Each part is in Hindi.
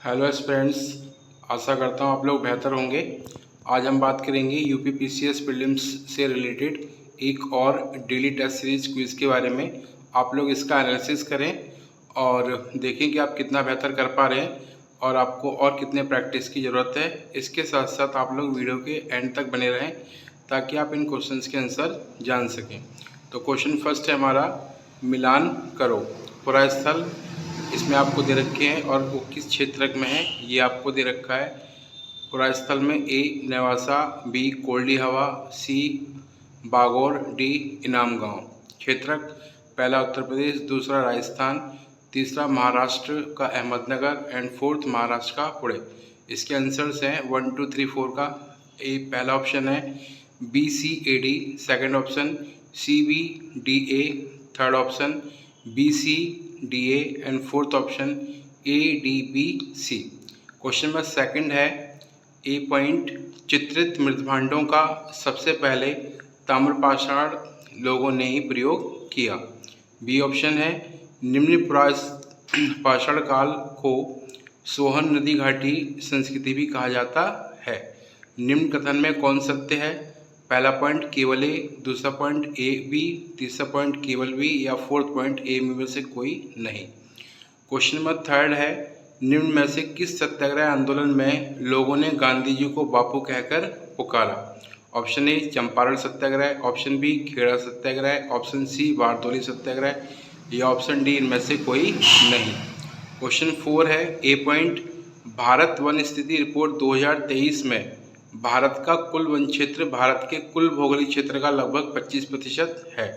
हेलो फ्रेंड्स, आशा करता हूँ आप लोग बेहतर होंगे। आज हम बात करेंगे यूपी पीसीएस प्रीलिम्स से रिलेटेड एक और डेली टेस्ट सीरीज क्विज़ के बारे में। आप लोग इसका एनालिसिस करें और देखें कि आप कितना बेहतर कर पा रहे हैं और आपको और कितने प्रैक्टिस की ज़रूरत है। इसके साथ साथ आप लोग वीडियो के एंड तक बने रहें ताकि आप इन क्वेश्चंस के आंसर जान सकें। तो क्वेश्चन फर्स्ट है हमारा, मिलान करो। पूरा स्थल इसमें आपको दे रखे हैं और वो किस क्षेत्र में है ये आपको दे रखा है। पूरा स्थल में ए नेवासा, बी कोल्डी हवा, सी बागौर, डी इनाम गांव। क्षेत्रक पहला उत्तर प्रदेश, दूसरा राजस्थान, तीसरा महाराष्ट्र का अहमदनगर एंड फोर्थ महाराष्ट्र का पुणे। इसके आंसर्स हैं 1 2 3 4 का। ए पहला ऑप्शन है, B C A D second option, C B D A third option, B C D A and fourth option A D B C. Question number second है, ए पॉइंट चित्रित मृदभांडों का सबसे पहले ताम्रपाषाण लोगों ने ही प्रयोग किया। बी ऑप्शन है, निम्न पाषाण काल को सोहन नदी घाटी संस्कृति भी कहा जाता है। निम्न कथन में कौन सत्य है? पहला पॉइंट केवल ए, दूसरा पॉइंट ए बी, तीसरा पॉइंट केवल बी या फोर्थ पॉइंट ए में से कोई नहीं। क्वेश्चन नंबर थर्ड है, निम्न में से किस सत्याग्रह आंदोलन में लोगों ने गांधी जी को बापू कहकर पुकारा? Option A Champaran Satyagraha, option B Kheda Satyagraha, option C Bardoli Satyagraha या ऑप्शन डी इनमें से कोई नहीं। क्वेश्चन 4 है, ए पॉइंट भारत वन स्थिति रिपोर्ट 2023 में भारत का कुल वन क्षेत्र भारत के कुल भौगोलिक क्षेत्र का लगभग 25% है।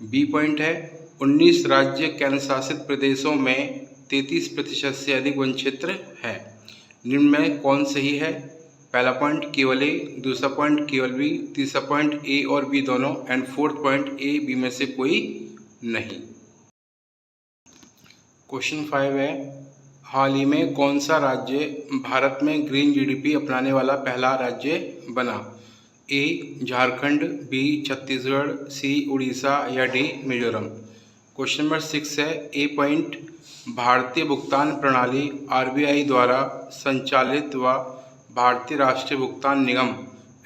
बी पॉइंट है, 19 राज्य केंद्र शासित प्रदेशों में 33% से अधिक वन क्षेत्र है। निम्न में कौन सही है? पहला पॉइंट केवल ए, दूसरा पॉइंट केवल बी, तीसरा पॉइंट ए और बी दोनों and fourth point A B में से कोई नहीं। क्वेश्चन 5 है, हाल ही में कौन सा राज्य भारत में ग्रीन जीडीपी अपनाने वाला पहला राज्य बना? ए झारखंड, बी छत्तीसगढ़, सी उड़ीसा या डी मिजोरम। क्वेश्चन नंबर 6 है, ए पॉइंट भारतीय भुगतान प्रणाली आरबीआई द्वारा संचालित व भारतीय राष्ट्रीय भुगतान निगम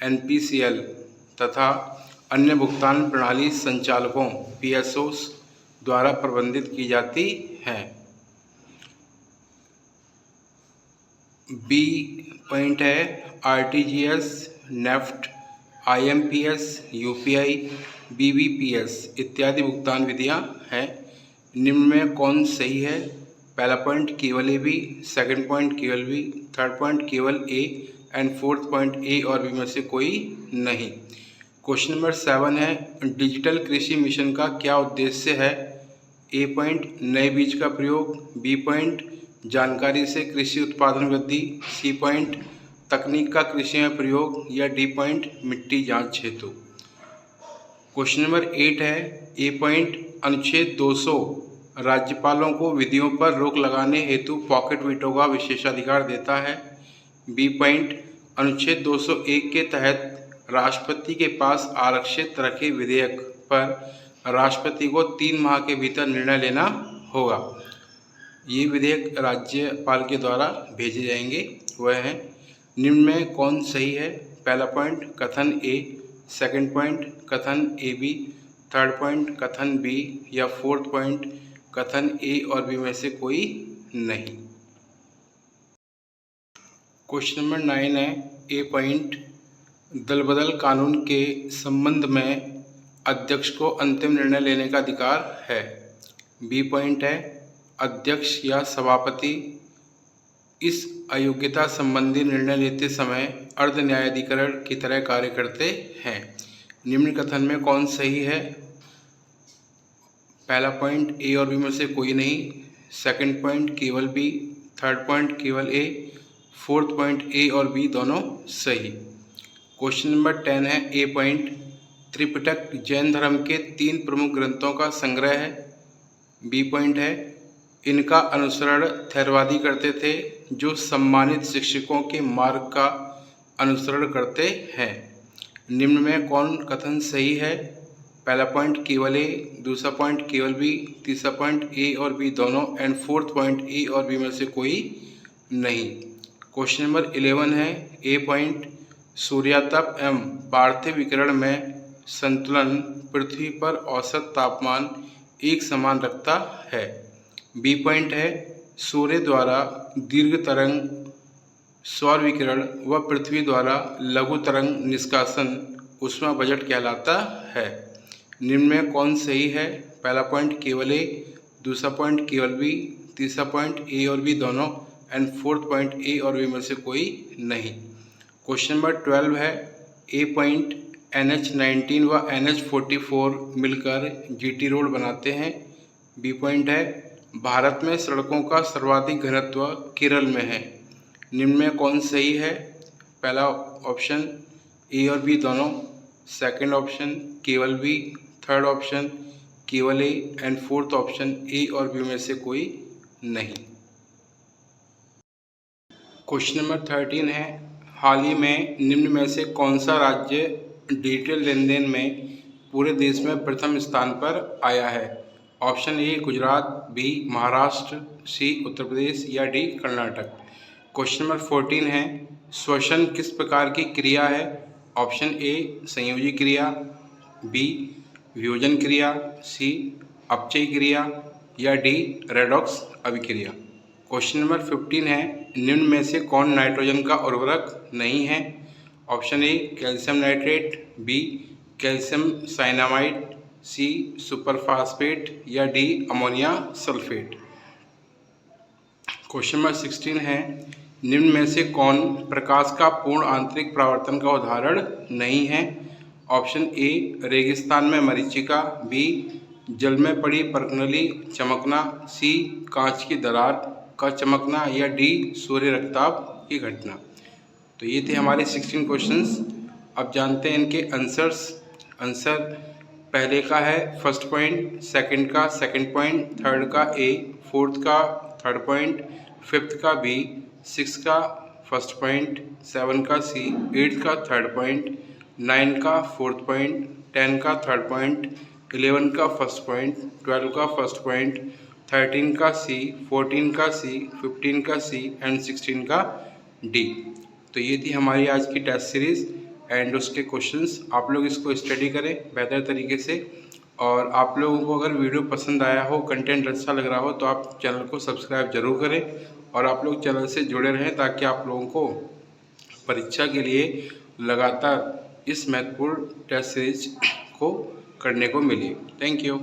एनपीसीएल तथा अन्य भुगतान प्रणाली संचालकों पीएसओस द्वारा प्रबंधित की जाती हैं। बी पॉइंट है, RTGS, NEFT, IMPS, UPI, BBPS इत्यादि भुगतान विधियां हैं। निम्न में कौन सही है? पहला पॉइंट केवल ए बी, सेकंड पॉइंट केवल बी, थर्ड पॉइंट केवल ए एंड फोर्थ पॉइंट ए और बी में से कोई नहीं। क्वेश्चन नंबर 7 है, डिजिटल कृषि मिशन का क्या उद्देश्य है? ए पॉइंट नए बीज का प्रयोग, बी पॉइंट जानकारी से कृषि उत्पादन वृद्धि, सी पॉइंट तकनीक का कृषि में प्रयोग या डी पॉइंट मिट्टी जांच हेतु। क्वेश्चन नंबर 8 है, ए पॉइंट अनुच्छेद 200 राज्यपालों को विधियों पर रोक लगाने हेतु पॉकेट वीटो का विशेषाधिकार देता है। बी पॉइंट अनुच्छेद 201 के तहत राष्ट्रपति के पास आरक्षित रखे विधेयक पर राष्ट्रपति को 3 माह के भीतर निर्णय लेना होगा। ये विधेयक राज्यपाल के द्वारा भेजे जाएंगे। वह है, निम्न में कौन सही है? पहला पॉइंट कथन ए, सेकंड पॉइंट कथन ए बी, थर्ड पॉइंट कथन बी या फोर्थ पॉइंट कथन ए और बी में से कोई नहीं। क्वेश्चन नंबर 9 है, ए पॉइंट दल बदल कानून के संबंध में अध्यक्ष को अंतिम निर्णय लेने का अधिकार है। बी पॉइंट है, अध्यक्ष या सभापति इस अयोग्यता संबंधी निर्णय लेते समय अर्ध न्यायाधिकरण की तरह कार्य करते हैं। निम्न कथन में कौन सही है? पहला पॉइंट ए और बी में से कोई नहीं, सेकंड पॉइंट केवल बी, थर्ड पॉइंट केवल ए, फोर्थ पॉइंट ए और बी दोनों सही। क्वेश्चन नंबर 10 है, ए पॉइंट त्रिपिटक जैन धर्म के 3 प्रमुख ग्रंथों का संग्रह है। बी पॉइंट है, इनका अनुसरण थेरवादी करते थे जो सम्मानित शिक्षकों के मार्ग का अनुसरण करते हैं। निम्न में कौन कथन सही है? पहला पॉइंट केवल ए, दूसरा पॉइंट केवल बी, तीसरा पॉइंट ए और बी दोनों एंड फोर्थ पॉइंट ए और बी में से कोई नहीं। क्वेश्चन नंबर 11 है ए पॉइंट, सूर्यातप एवं पार्थिव विकिरण में संतुलन पृथ्वी पर औसत तापमान एक समान रखता है। बी पॉइंट है, सूर्य द्वारा दीर्घ तरंग सौर विकिरण व पृथ्वी द्वारा लघु तरंग निष्कासन ऊष्मा बजट कहलाता है। निम्न में कौन सही है? पहला पॉइंट केवल ए, दूसरा पॉइंट केवल बी, तीसरा पॉइंट ए और बी दोनों एंड फोर्थ पॉइंट ए और बी में से कोई नहीं। क्वेश्चन नंबर 12 है ए पॉइंट, NH19 व NH44 मिलकर GT रोड बनाते हैं। बी पॉइंट है, भारत में सड़कों का सर्वाधिक घनत्व केरल में है। निम्न में कौन सही है? पहला ऑप्शन ए और बी दोनों, सेकंड ऑप्शन केवल बी, थर्ड ऑप्शन केवल ए एंड फोर्थ ऑप्शन ए और बी में से कोई नहीं। क्वेश्चन नंबर 13 है हाल ही में निम्न में से कौन सा राज्य डिजिटल लेन देन में पूरे देश में प्रथम स्थान पर आया है? Option A Gujarat, B Maharashtra, C Uttar Pradesh या डी कर्नाटक। क्वेश्चन नंबर 14 है श्वसन किस प्रकार की क्रिया है? ऑप्शन ए संयोजी क्रिया, बी वियोजन क्रिया, सी अपचयी क्रिया या डी रेडॉक्स अभिक्रिया। क्वेश्चन नंबर 15 है निम्न में से कौन नाइट्रोजन का उर्वरक नहीं है? Option A calcium nitrate, B calcium cyanamide, C superphosphate या D ammonia sulphate. Question number 16 है निम्न में से कौन प्रकाश का पूर्ण आंतरिक परावर्तन का उदाहरण नहीं है? ऑप्शन ए रेगिस्तान में मरीचिका, बी जल में पड़ी परकनली चमकना, सी कांच की दरार का चमकना या डी सूर्य रक्ताप की घटना। तो ये थे हमारे 16 क्वेश्चंस। अब जानते हैं इनके आंसर पहले का है फर्स्ट पॉइंट, सेकंड का सेकंड पॉइंट, थर्ड का ए, फोर्थ का थर्ड पॉइंट, फिफ्थ का बी, सिक्स का फर्स्ट पॉइंट, 7 का सी, 8 का थर्ड पॉइंट, 9 का फोर्थ पॉइंट, 10 का थर्ड पॉइंट, 11 का फर्स्ट पॉइंट, 12 का फर्स्ट पॉइंट, 13 का सी, 14 का सी, 15 का सी एंड 16 का डी। तो ये थी हमारी आज की टेस्ट सीरीज़ एंड उसके क्वेश्चंस। आप लोग इसको स्टडी करें बेहतर तरीके से, और आप लोगों को अगर वीडियो पसंद आया हो, कंटेंट अच्छा लग रहा हो, तो आप चैनल को सब्सक्राइब जरूर करें और आप लोग चैनल से जुड़े रहें ताकि आप लोगों को परीक्षा के लिए लगातार इस महत्वपूर्ण टेस्ट सीरीज को करने को मिले। Thank you.